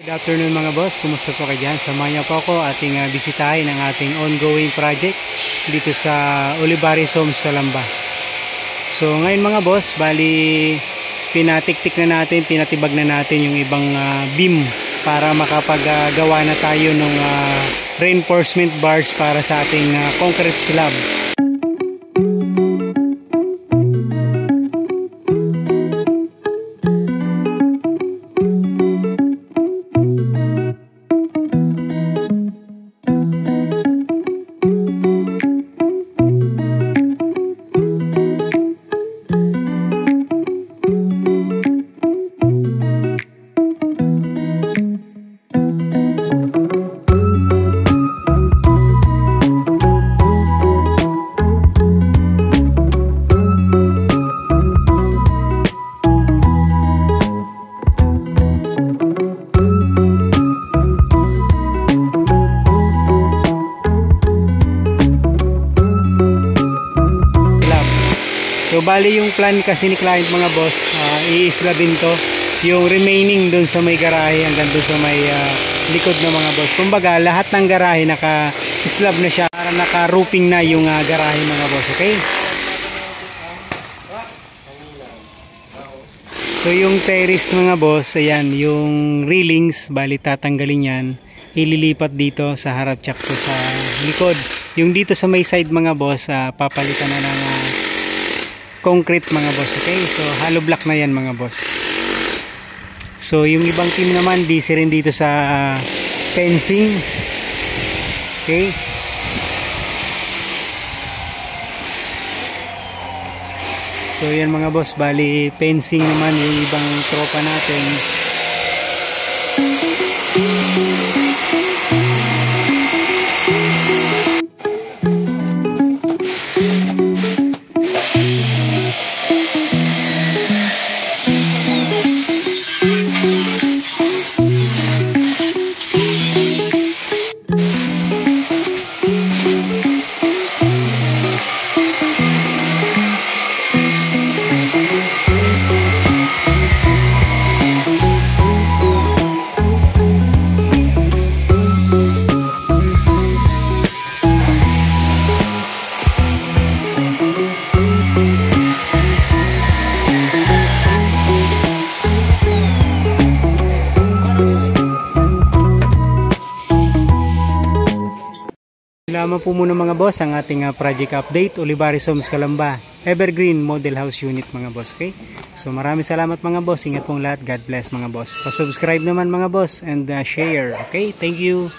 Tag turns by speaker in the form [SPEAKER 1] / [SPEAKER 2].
[SPEAKER 1] Good afternoon mga boss, kumusta po kayo dyan? Samahan niyo po ako ating bisitahin ang ating ongoing project dito sa Olivares Homes, Calamba. So ngayon mga boss, bali pinatiktik na natin, pinatibag na natin yung ibang beam para makapaggawa na tayo ng reinforcement bars para sa ating concrete slab. So bali yung plan kasi ni client mga boss, i-slabin to yung remaining doon sa may garahe hanggang doon sa may likod ng mga boss. Kumbaga lahat ng garahe naka-slab na siya para naka-roofing na yung garahe mga boss, okay? So yung terrace mga boss, ayan, yung railings, bali tatanggalin yan, ililipat dito sa harap tsaka sa likod. Yung dito sa may side mga boss, papalitan na ng concrete mga boss, okay? So hollow block na yan mga boss. So yung ibang team naman busy rin dito sa fencing, okay? So yan mga boss, bali fencing naman yung ibang tropa natin. Lamang po muna mga boss ang ating project update, Olivares Homes, Calamba, Evergreen Model House Unit mga boss, okay? So maraming salamat mga boss, ingat pong lahat, God bless mga boss. Pa-subscribe naman mga boss and share, okay? Thank you.